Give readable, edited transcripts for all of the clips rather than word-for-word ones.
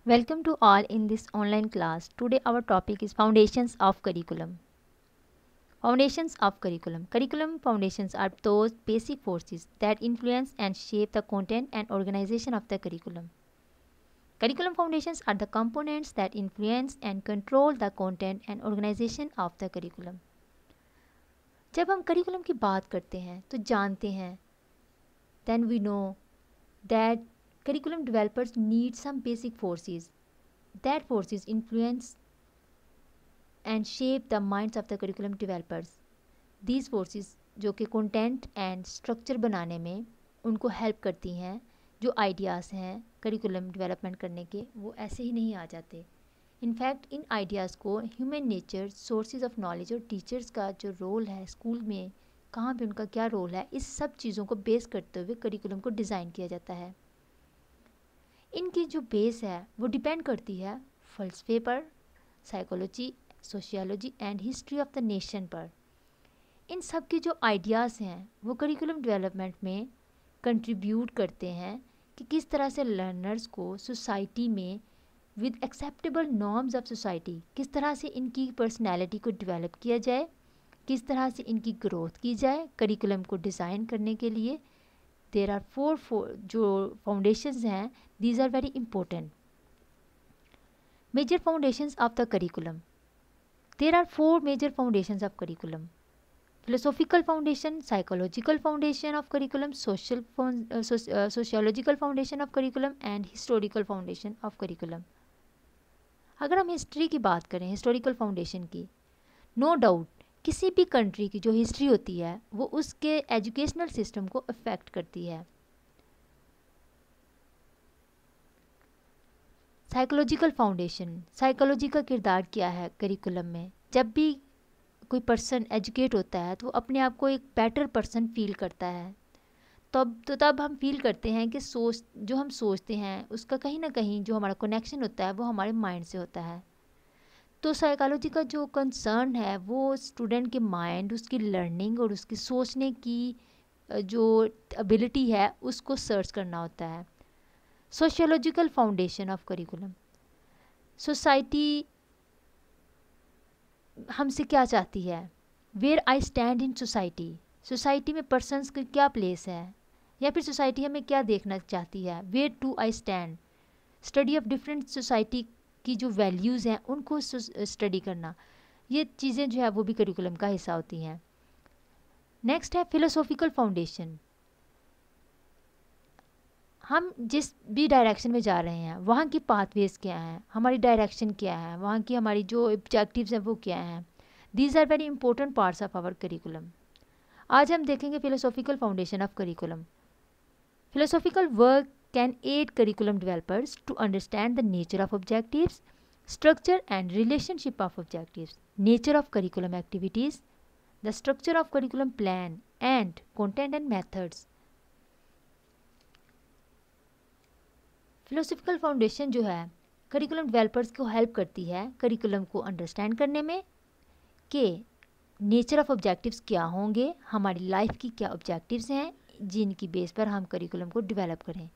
Welcome to all in this online class. Today our topic is Foundations of Curriculum. Foundations of Curriculum. Curriculum foundations are those basic forces that influence and shape the content and organization of the curriculum. Curriculum foundations are the components that influence and control the content and organization of the curriculum. जब हम curriculum की बात करते हैं तो जानते हैं then we know that curriculum developers need some basic forces. That forces influence and shape the minds of the curriculum developers. These forces जो कि कंटेंट एंड स्ट्रक्चर बनाने में उनको हेल्प करती हैं, जो आइडियाज़ हैं करिकुलम डेवलपमेंट करने के, वो ऐसे ही नहीं आ जाते. इनफैक्ट इन आइडियाज़ को human nature, sources of knowledge और टीचर्स का जो रोल है स्कूल में, कहाँ पे उनका क्या रोल है, इस सब चीज़ों को बेस करते हुए करिकुलम को डिज़ाइन किया जाता है. इनकी जो बेस है वो डिपेंड करती है फ़लसफ़े पर, psychology, sociology and history of the nation पर. इन सब के जो आइडियाज़ हैं वो करिकुलम डेवलपमेंट में कंट्रीब्यूट करते हैं कि किस तरह से लर्नर्स को सोसाइटी में with acceptable norms of society किस तरह से इनकी पर्सनैलिटी को डेवलप किया जाए, किस तरह से इनकी ग्रोथ की जाए. करिकुलम को डिज़ाइन करने के लिए देयर आर फोर जो फाउंडेशंस हैं, these are very important. Major foundations of the curriculum. There are four major foundations of curriculum: philosophical foundation, psychological foundation of curriculum, sociological foundation of curriculum and historical foundation of curriculum. अगर हम history की बात करें, historical foundation की, no doubt किसी भी country की जो हिस्ट्री होती है वो उसके एजुकेशनल सिस्टम को अफेक्ट करती है. Psychological foundation. साइकोलॉजी का किरदार क्या है करिकुलम में? जब भी कोई पर्सन एजुकेट होता है तो वो अपने आप को एक बेटर पर्सन फील करता है. तब हम फील करते हैं कि जो हम सोचते हैं उसका कहीं ना कहीं जो हमारा कनेक्शन होता है वो हमारे माइंड से होता है. तो साइकोलॉजी का जो कंसर्न है वो स्टूडेंट के माइंड, उसकी लर्निंग और उसकी सोचने की जो एबिलिटी है उसको सर्च करना होता है. Sociological foundation of curriculum. Society हमसे क्या चाहती है, where I stand in society. Society में पर्सनस की क्या प्लेस है, या फिर सोसाइटी हमें क्या देखना चाहती है, where to I stand. Study of different society की जो वैल्यूज़ हैं उनको स्टडी करना, ये चीज़ें जो है वो भी करिकुलम का हिस्सा होती हैं. नेक्स्ट है फिलोसॉफिकल फाउंडेशन. हम जिस भी डायरेक्शन में जा रहे हैं वहाँ की पाथवेज क्या हैं, हमारी डायरेक्शन क्या है, वहाँ की हमारी जो ऑब्जेक्टिव्स हैं वो क्या हैं. These are very important parts of our curriculum. आज हम देखेंगे philosophical foundation of curriculum. Philosophical work can aid curriculum developers to understand the nature of objectives, structure and relationship of objectives, nature of curriculum activities, the structure of curriculum plan and content and methods. Philosophical foundation जो है curriculum developers को help करती है curriculum को understand करने में कि nature of objectives क्या होंगे, हमारी लाइफ की क्या ऑब्जेक्टिव्स हैं जिनकी बेस पर हम करिकुलम को डेवलप करें,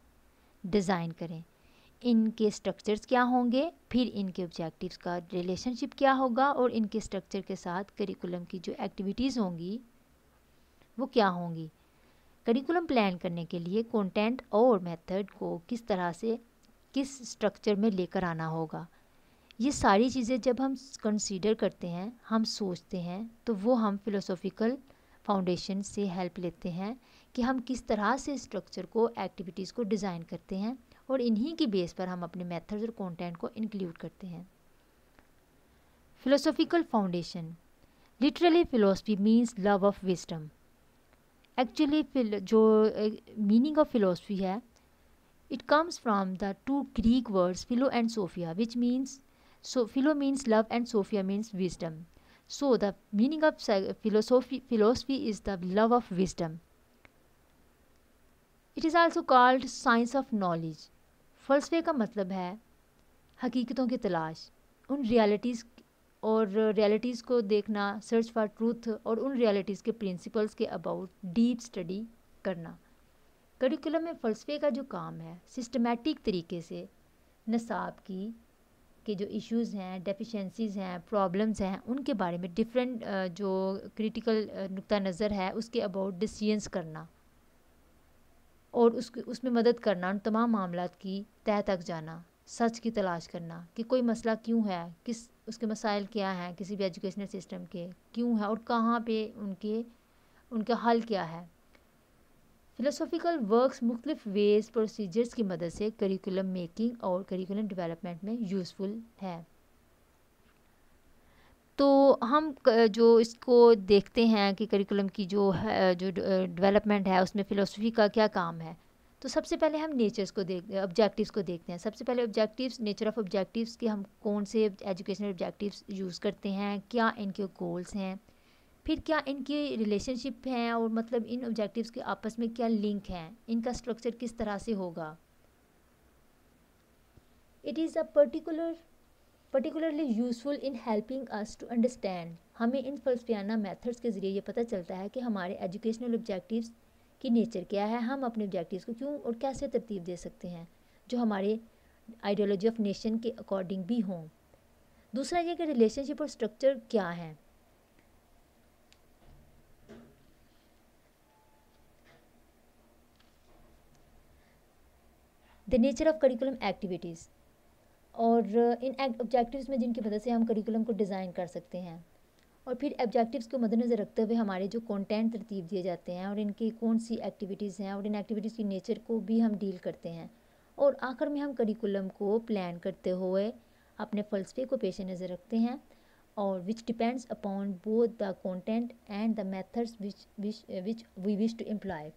डिज़ाइन करें. इनके स्ट्रक्चर्स क्या होंगे, फिर इनके ऑब्जेक्टिव्स का रिलेशनशिप क्या होगा और इनके स्ट्रक्चर के साथ करिकुलम की जो एक्टिविटीज़ होंगी वो क्या होंगी. करिकुलम प्लान करने के लिए कंटेंट और मेथड को किस तरह से किस स्ट्रक्चर में लेकर आना होगा. ये सारी चीज़ें जब हम कंसीडर करते हैं, हम सोचते हैं, तो वो हम फिलोसॉफिकल फाउंडेशन से हेल्प लेते हैं कि हम किस तरह से स्ट्रक्चर को, एक्टिविटीज़ को डिज़ाइन करते हैं और इन्हीं की बेस पर हम अपने मेथड्स और कंटेंट को इंक्लूड करते हैं. Philosophical foundation. Literally philosophy means love of wisdom. Actually जो मीनिंग ऑफ फिलोसफी है, it comes from the two Greek words philo and sophia, which means philo means love and sophia means wisdom. So the meaning of philosophy is the love of wisdom. It is also called science of knowledge. फ़लसफ़े का मतलब है हकीकतों की तलाश, उन realities को देखना, search for truth और उन रियलिटीज़ के प्रिंसिपल्स के अबाउट डीप स्टडी करना. करिकुलम में फ़लसफ़े का जो काम है सिस्टमैटिक तरीके से नसाब की के जो इश्यूज़ हैं, डेफिशिएंसीज़ हैं, प्रॉब्लम्स हैं, उनके बारे में डिफरेंट जो क्रिटिकल नुक्ता नज़र है उसके अबाउट डिसीजंस करना और उसमें मदद करना, उन तमाम मामलात की तह तक जाना, सच की तलाश करना कि कोई मसला क्यों है, किस उसके मसाइल क्या हैं किसी भी एजुकेशनल सिस्टम के, क्यों है और कहाँ पे उनका हल क्या है। फ़िलोसॉफ़िकल वर्क्स मुख्तलिफ़ वेज़ प्रोसीजर्स की मदद से करिकुलम मेकिंग और करिकुलम डेवलपमेंट में यूज़फुल है। तो हम जो इसको देखते हैं कि करिकुलम की जो है जो डेवलपमेंट है उसमें फ़िलोसफ़ी का क्या काम है। तो सबसे पहले हम नेचर्स को ऑब्जेक्टिव्स को देखते हैं। सबसे पहले ऑब्जेक्टिव्स, नेचर ऑफ़ ऑब्जेक्टिव्स के हम कौन से एजुकेशनल ऑब्जेक्टिव्स यूज़ करते हैं, क्या इनके गोल्स हैं, फिर क्या इनकी रिलेशनशिप हैं और मतलब इन ऑब्जेक्टिव्स के आपस में क्या लिंक हैं, इनका स्ट्रक्चर किस तरह से होगा। It is a particularly useful in helping us to understand। हमें इन फ़लसफ़ियाना मेथड्स के ज़रिए ये पता चलता है कि हमारे एजुकेशनल ऑब्जेक्टिव्स की नेचर क्या है, हम अपने ऑब्जेक्टिव्स को क्यों और कैसे तरतीब दे सकते हैं जो हमारे आइडियोलॉजी ऑफ नेशन के अकॉर्डिंग भी हों। दूसरा ये कि रिलेशनशिप और स्ट्रक्चर क्या है। The nature of curriculum activities, और इन ऑब्जेक्टिव्स में जिनकी मदद से हम करिकुलम को डिज़ाइन कर सकते हैं, और फिर ऑब्जेक्टिव्स को मद्देनज़र रखते हुए हमारे जो कंटेंट तरतीब दिए जाते हैं और इनकी कौन सी एक्टिविटीज़ हैं और इन एक्टिविटीज़ की नेचर को भी हम डील करते हैं। और आखिर में हम करिकुलम को प्लान करते हुए अपने फ़लसफ़े को पेश नज़र रखते हैं और which depends upon both the content and the methods which we wish to employ.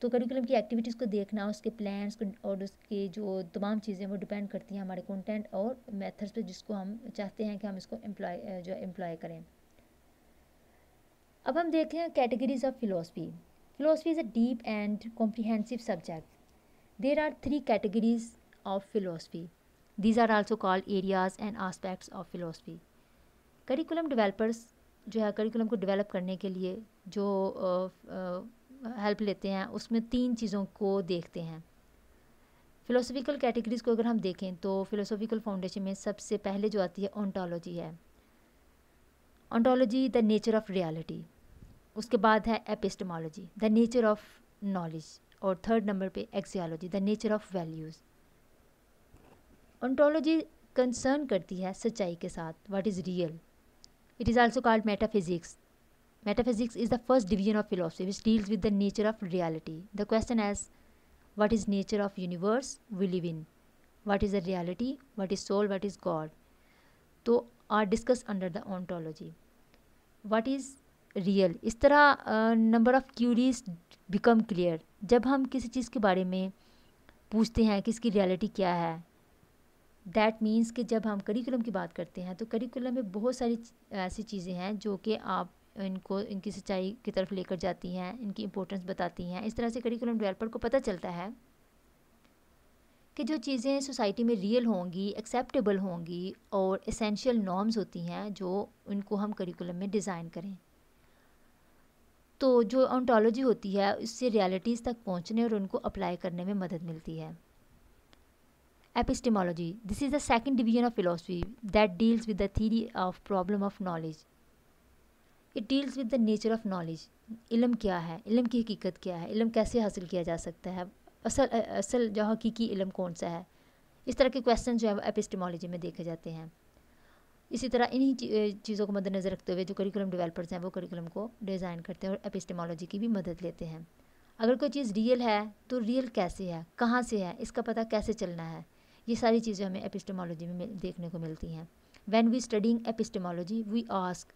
तो करिकुलम की एक्टिविटीज़ को देखना, उसके प्लान्स को और उसके जो तमाम चीज़ें वो डिपेंड करती हैं हमारे कंटेंट और मेथड्स पे जिसको हम चाहते हैं कि हम इसको एम्प्लॉय करें। अब हम देखते हैं categories of philosophy. Philosophy is a deep and comprehensive subject. There are 3 categories of philosophy. These are also called areas and aspects of philosophy. Curriculum developers जो है करिकुलम को डेवलप करने के लिए जो हेल्प लेते हैं उसमें 3 चीज़ों को देखते हैं। फ़िलोसॉफ़िकल कैटेगरीज़ को अगर हम देखें तो फ़िलोसॉफ़िकल फाउंडेशन में सबसे पहले जो आती है ओंटोलॉजी है। Ontology the nature of reality. उसके बाद है epistemology the nature of knowledge, और थर्ड नंबर पे axiology the nature of values. Ontology concern करती है सच्चाई के साथ, what is real. It is also called metaphysics. Metaphysics is the first division of philosophy which deals with the nature of reality. The question as what is nature of universe we live in, what is the reality, what is soul, what is God, तो are discussed under the ontology. What is real, इस तरह number of queries become clear जब हम किसी चीज़ के बारे में पूछते हैं कि इसकी रियलिटी क्या है। दैट मीन्स कि जब हम करिकुलम की बात करते हैं तो करिकुलम में बहुत सारी ऐसी चीज़ें हैं जो कि आप इनको इनकी सच्चाई की तरफ लेकर जाती हैं, इनकी इम्पोर्टेंस बताती हैं। इस तरह से करिकुलम डेवलपर को पता चलता है कि जो चीज़ें सोसाइटी में रियल होंगी, एक्सेप्टेबल होंगी और एसेंशियल नॉर्म्स होती हैं जो उनको हम करिकुलम में डिज़ाइन करें। तो जो ओंटोलॉजी होती है इससे रियलिटीज़ तक पहुंचने और उनको अप्लाई करने में मदद मिलती है। Epistemology, this is the second division of philosophy that deals with the theory of problem of knowledge. It deals with the nature of knowledge. इल्म क्या है, इल्म की हकीकत क्या है, इल्म कैसे हासिल किया जा सकता है, असल जो हकीकी इल्म कौन सा है। इस तरह के क्वेश्चन जो है वो एपिस्टेमोलॉजी में देखे जाते हैं। इसी तरह इन्हीं चीज़ों को मद्देनज़र रखते हुए जो करिकुलम डेवलपर्स हैं वो करिकुलम को डिज़ाइन करते हैं और एपिस्टेमोलॉजी की भी मदद लेते हैं। अगर कोई चीज़ रियल है तो रियल कैसे है, कहाँ से है, इसका पता कैसे चलना है, ये सारी चीज़ें हमें एपिस्टेमोलॉजी में देखने को मिलती हैं। When we studying epistemology we ask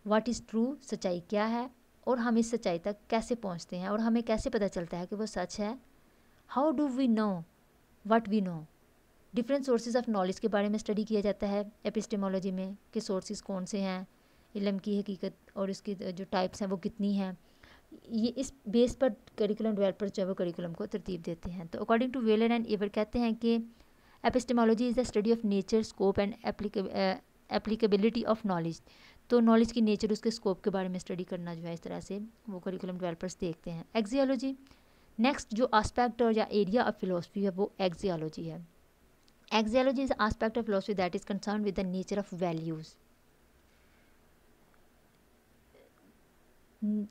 what is true, सच्चाई क्या है और हम इस सच्चाई तक कैसे पहुंचते हैं और हमें कैसे पता चलता है कि वो सच है। How do we know what we know. Different sources of knowledge के बारे में स्टडी किया जाता है एपिस्टेमोलॉजी में कि सोर्सेज कौन से हैं, इल्म की हकीकत और इसकी जो टाइप्स हैं वो कितनी हैं। ये इस बेस पर करिकुलम डेवलपर जो है वो करिकुलम को तरतीब देते हैं। तो according to Weller and Ever कहते हैं कि epistemology is the study of nature, scope and applicability of knowledge. तो नॉलेज की नेचर, उसके स्कोप के बारे में स्टडी करना जो है इस तरह से वो करिकुलम डेवलपर्स देखते हैं। एक्सियोलॉजी, नेक्स्ट जो आस्पेक्ट और या एरिया ऑफ फिलोसफी है वो एक्सियोलॉजी है। Axiology is an aspect of philosophy that is concerned with the nature of values.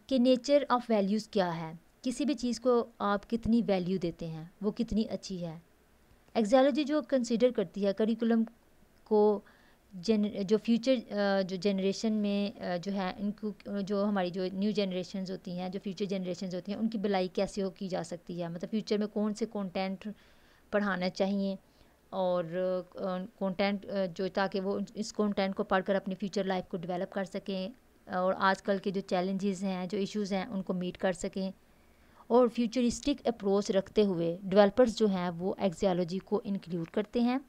कि नेचर ऑफ वैल्यूज़ क्या है, किसी भी चीज़ को आप कितनी वैल्यू देते हैं, वो कितनी अच्छी है. एक्सियोलॉजी जो कंसिडर करती है करिकुलम को, जो फ्यूचर जो जनरेशन में जो है इनको, जो हमारी जो न्यू जनरेशन्स होती हैं, जो फ्यूचर जनरेशन्स होती हैं, उनकी भलाई कैसे हो की जा सकती है. मतलब फ्यूचर में कौन से कंटेंट पढ़ाना चाहिए और कंटेंट जो, ताकि वो इस कंटेंट को पढ़कर अपनी फ्यूचर लाइफ को डेवलप कर सकें और आजकल के जो चैलेंजेस हैं, जो इश्यूज़ हैं, उनको मीट कर सकें. और फ्यूचरिस्टिक अप्रोच रखते हुए डेवलपर्स जो हैं वो एक्सियोलॉजी को इंक्लूड करते हैं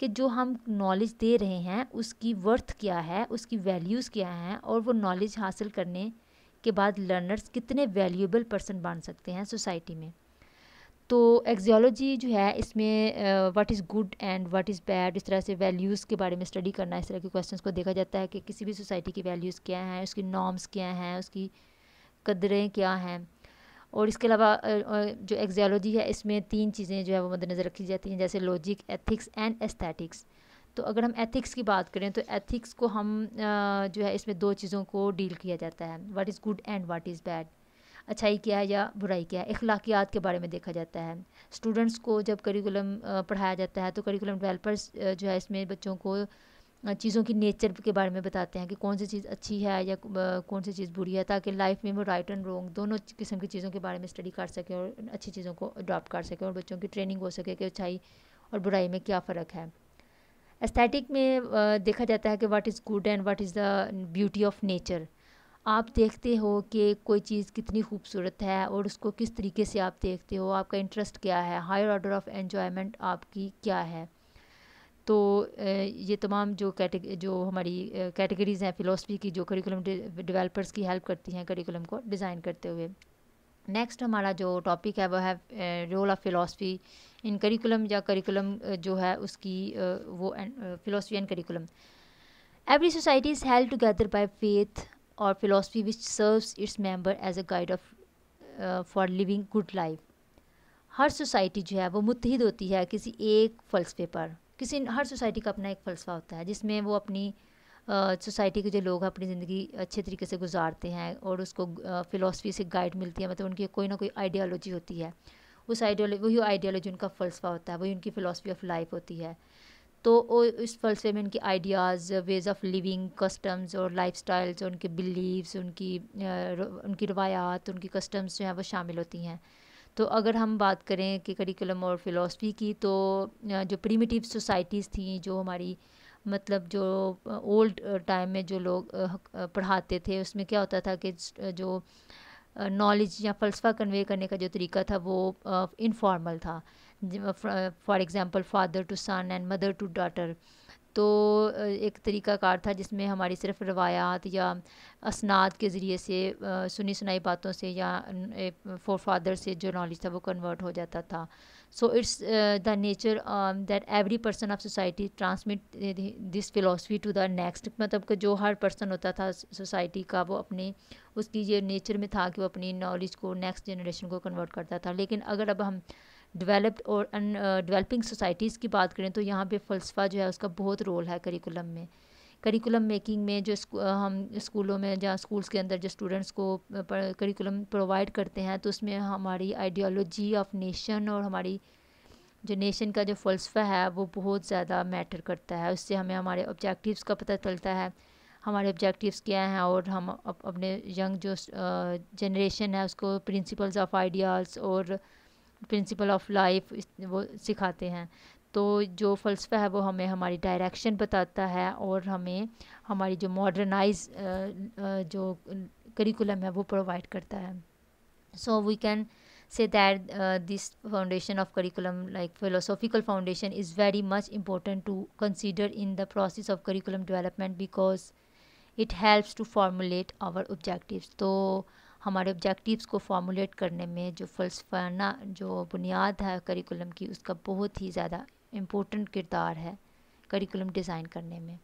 कि जो हम नॉलेज दे रहे हैं उसकी वर्थ क्या है, उसकी वैल्यूज़ क्या हैं, और वो नॉलेज हासिल करने के बाद लर्नर्स कितने वैल्यूएबल पर्सन बन सकते हैं सोसाइटी में. तो एक्सियोलॉजी जो है इसमें what is good and what is bad, इस तरह से वैल्यूज़ के बारे में स्टडी करना, इस तरह के क्वेश्चंस को देखा जाता है कि किसी भी सोसाइटी की वैल्यूज़ क्या हैं, उसकी नॉर्म्स क्या हैं, उसकी कदरें क्या हैं. और इसके अलावा जो एक्सियोलॉजी है इसमें 3 चीज़ें जो है वो मद्देनज़र रखी जाती हैं, जैसे लॉजिक, एथिक्स एंड एस्थेटिक्स. तो अगर हम एथिक्स की बात करें तो एथिक्स को हम जो है इसमें 2 चीज़ों को डील किया जाता है, what is good and what is bad. अच्छाई क्या है या बुराई क्या है. अखलाकियात के बारे में देखा जाता है. स्टूडेंट्स को जब करिकुलम पढ़ाया जाता है तो करिकुलम डेवलपर्स जो है इसमें बच्चों को चीज़ों की नेचर के बारे में बताते हैं कि कौन सी चीज़ अच्छी है या कौन सी चीज़ बुरी है, ताकि लाइफ में वो राइट एंड रॉन्ग दोनों किस्म की चीज़ों के बारे में स्टडी कर सकें और अच्छी चीज़ों को अडॉप्ट कर सकें और बच्चों की ट्रेनिंग हो सके कि अच्छाई और बुराई में क्या फ़र्क है. एस्थेटिक में देखा जाता है कि what is good and what is the beauty of nature. आप देखते हो कि कोई चीज़ कितनी खूबसूरत है और उसको किस तरीके से आप देखते हो, आपका इंटरेस्ट क्या है, हायर ऑर्डर ऑफ एन्जॉयमेंट आपकी क्या है. तो ये तमाम जो हमारी कैटेगरीज़ हैं फ़िलासफ़ी की, जो करिकुलम डेवलपर्स की हेल्प करती हैं करिकुलम को डिज़ाइन करते हुए. नेक्स्ट हमारा जो टॉपिक है वो है role of philosophy in curriculum, या करिकुलम जो है उसकी वो philosophy and curriculum. Every society is held together by faith और philosophy which serves its member as a guide of for living good life. हर सोसाइटी जो है वो मुत्तहिद होती है किसी एक फ़लसफ़े पर. हर सोसाइटी का अपना एक फ़लसफ़ा होता है जिसमें वो अपनी सोसाइटी के जो लोग अपनी ज़िंदगी अच्छे तरीके से गुजारते हैं और उसको फ़िलासफ़ी से गाइड मिलती है. मतलब उनकी कोई ना कोई आइडियोलॉजी होती है, उस वही आइडियोलॉजी उनका फ़लसफ़ा होता है, वही उनकी फ़िलासफ़ी ऑफ लाइफ होती है. तो इस फ़लसफ़े में उनकी ideas, ways of living, customs और लाइफ स्टाइल्स, उनके बिलीव्स, उनकी रवायात, उनकी कस्टम्स जो हैं वो शामिल होती हैं. तो अगर हम बात करें कि करिकुलम और फ़िलासफ़ी की, तो जो प्रिमिटिव सोसाइटीज़ थी, जो हमारी मतलब जो ओल्ड टाइम में जो लोग पढ़ाते थे, उसमें क्या होता था कि जो नॉलेज या फ़लसफ़ा कन्वे करने का जो तरीका था वो इनफॉर्मल था. For example father to son and mother to daughter. तो एक तरीका कार था जिसमें हमारी सिर्फ रवायात या असनाद के ज़रिए से सुनी सुनाई बातों से या फोर फादर से जो नॉलेज था वो कन्वर्ट हो जाता था. So it's the nature that every person of society transmit this philosophy to the next. मतलब कि जो हर पर्सन होता था सोसाइटी का, वो अपने उसकी ये नेचर में था कि वो अपनी नॉलेज को नेक्स्ट जनरेशन को कन्वर्ट करता था. लेकिन अगर अब हम डेवलप्ड और डेवलपिंग सोसाइटीज़ की बात करें तो यहाँ पे फ़लसफ़ा जो है उसका बहुत रोल है करिकुलम में. करिकुलम मेकिंग में जो हम स्कूलों में, जहाँ स्कूल्स के अंदर जो स्टूडेंट्स को करिकुलम प्रोवाइड करते हैं, तो उसमें हमारी आइडियोलॉजी ऑफ नेशन और हमारी जो नेशन का जो फ़लसफ़ा है वो बहुत ज़्यादा मैटर करता है. उससे हमें हमारे ऑब्जेक्टिव्स का पता चलता है, हमारे ऑब्जेक्टिव्स क्या हैं, और हम अपने यंग जो जनरेशन है उसको प्रिंसिपल्स ऑफ आइडियाज़ और प्रिंसिपल ऑफ लाइफ वो सिखाते हैं. तो जो फ़लसफ़ा है वो हमें हमारी डायरेक्शन बताता है और हमें हमारी जो मॉडर्नाइज जो करिकुलम है वो प्रोवाइड करता है. So we can say that this foundation of curriculum, like philosophical foundation, is very much important to consider in the process of curriculum development because it helps to formulate our objectives. तो हमारे objectives को formulate करने में जो फ़लसफ़ाना जो बुनियाद है curriculum की, उसका बहुत ही ज़्यादा इम्पोर्टेंट किरदार है करिकुलम डिज़ाइन करने में.